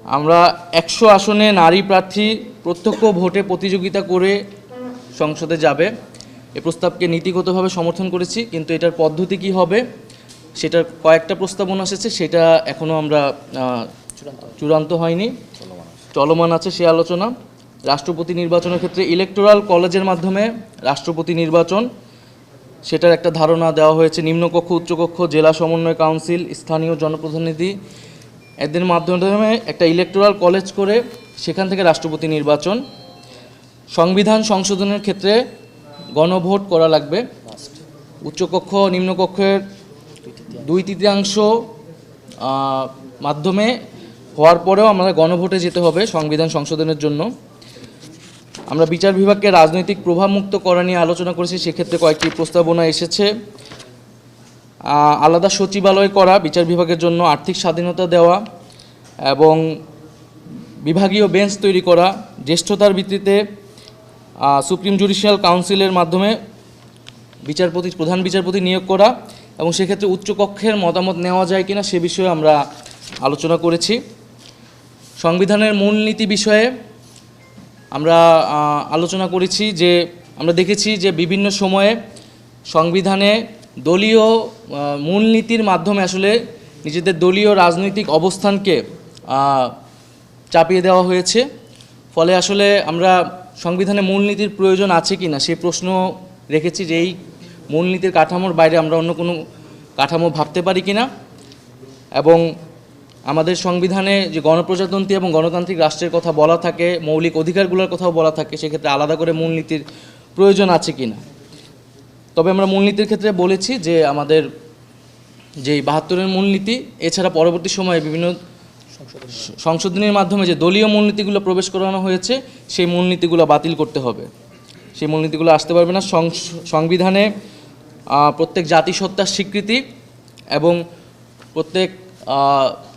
আমরা 100 আসনে নারী প্রার্থী প্রত্যক্ষ ভোটে প্রতিযোগিতা করে সংসদে যাবে এই প্রস্তাবকে নীতিগতভাবে সমর্থন করেছি, কিন্তু এটার পদ্ধতি কি হবে সেটার কয়েকটা প্রস্তাবনা এসেছে, সেটা এখনও আমরা চূড়ান্ত হয়নি, চলমান আছে সে আলোচনা। রাষ্ট্রপতি নির্বাচনের ক্ষেত্রে ইলেকটোরাল কলেজের মাধ্যমে রাষ্ট্রপতি নির্বাচন, সেটার একটা ধারণা দেওয়া হয়েছে। নিম্নকক্ষ, উচ্চকক্ষ, জেলা সমন্বয় কাউন্সিল, স্থানীয় জনপ্রতিনিধি এদের মাধ্যমে একটা ইলেকটোরাল কলেজ করে সেখান থেকে রাষ্ট্রপতি নির্বাচন। সংবিধান সংশোধনের ক্ষেত্রে গণভোট করা লাগবে। উচ্চকক্ষ নিম্নকক্ষের 2/3 মাধ্যমে হওয়ার পরেও আমাদের গণভোটে যেতে হবে সংবিধান সংশোধনের জন্য। আমরা বিচার বিভাগকে রাজনৈতিক প্রভাবমুক্ত করা নিয়ে আলোচনা করেছি, সেক্ষেত্রে কয়েকটি প্রস্তাবনা এসেছে। আলাদা সচিবালয় করা বিচার বিভাগের জন্য, আর্থিক স্বাধীনতা দেওয়া এবং বিভাগীয় বেঞ্চ তৈরি করা, জ্যেষ্ঠতার ভিত্তিতে সুপ্রিম জুডিশিয়াল কাউন্সিলের মাধ্যমে প্রধান বিচারপতি নিয়োগ করা এবং সেক্ষেত্রে উচ্চকক্ষের মতামত নেওয়া যায় কিনা সে বিষয়ে আমরা আলোচনা করেছি। সংবিধানের মূলনীতি বিষয়ে আমরা আলোচনা করেছি যে আমরা দেখেছি যে বিভিন্ন সময়ে সংবিধানে দলীয় মূলনীতির মাধ্যমে আসলে নিজেদের দলীয় রাজনৈতিক অবস্থানকে চাপিয়ে দেওয়া হয়েছে, ফলে আসলে আমরা সংবিধানে মূলনীতির প্রয়োজন আছে কি না সেই প্রশ্ন রেখেছি যে এই মূলনীতির কাঠামোর বাইরে আমরা অন্য কোনো কাঠামো ভাবতে পারি কি না, এবং আমাদের সংবিধানে যে গণপ্রজাতন্ত্রী এবং গণতান্ত্রিক রাষ্ট্রের কথা বলা থাকে, মৌলিক অধিকারগুলোর কথাও বলা থাকে, সেক্ষেত্রে আলাদা করে মূলনীতির প্রয়োজন আছে কি না। তবে আমরা মূলনীতির ক্ষেত্রে বলেছি যে আমাদের যেই 72-এর মূলনীতি এছাড়া পরবর্তী সময়ে বিভিন্ন সংশোধনীর মাধ্যমে যে দলীয় মূলনীতিগুলো প্রবেশ করানো হয়েছে সেই মূলনীতিগুলো বাতিল করতে হবে, সেই মূলনীতিগুলো আসতে পারবে না। সংবিধানে প্রত্যেক জাতিসত্তার স্বীকৃতি এবং প্রত্যেক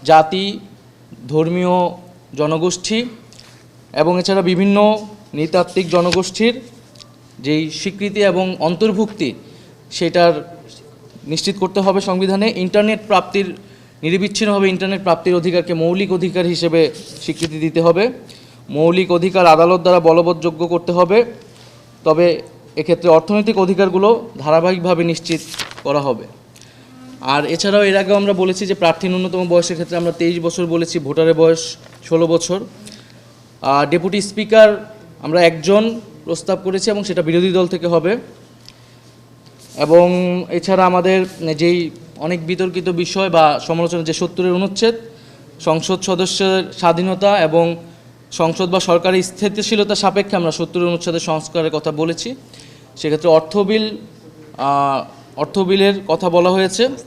জাতি, ধর্মীয় জনগোষ্ঠী এবং এছাড়া বিভিন্ন নৃতাত্ত্বিক জনগোষ্ঠীর যেই স্বীকৃতি এবং অন্তর্ভুক্তি সেটার নিশ্চিত করতে হবে সংবিধানে। ইন্টারনেট প্রাপ্তির নিরবিচ্ছিন্নভাবে ইন্টারনেট প্রাপ্তির অধিকারকে মৌলিক অধিকার হিসেবে স্বীকৃতি দিতে হবে। মৌলিক অধিকার আদালত দ্বারা বলবৎযোগ্য করতে হবে, তবে এক্ষেত্রে অর্থনৈতিক অধিকারগুলো ধারাবাহিকভাবে নিশ্চিত করা হবে। আর এছাড়াও এর আগেও আমরা বলেছি যে প্রার্থী ন্যূনতম বয়সের ক্ষেত্রে আমরা 23 বছর বলেছি, ভোটারের বয়স 16 বছর। ডেপুটি স্পিকার আমরা একজন প্রস্তাব করেছি এবং সেটা বিরোধী দল থেকে হবে। এবং এছাড়া আমাদের যেই অনেক বিতর্কিত বিষয় বা সমালোচনা যে 70-এর অনুচ্ছেদ, সংসদ সদস্যের স্বাধীনতা এবং সংসদ বা সরকারি স্থিতিশীলতা সাপেক্ষে আমরা 70-এর অনুচ্ছেদের সংস্কারের কথা বলেছি। সেক্ষেত্রে অর্থ বিলের কথা বলা হয়েছে।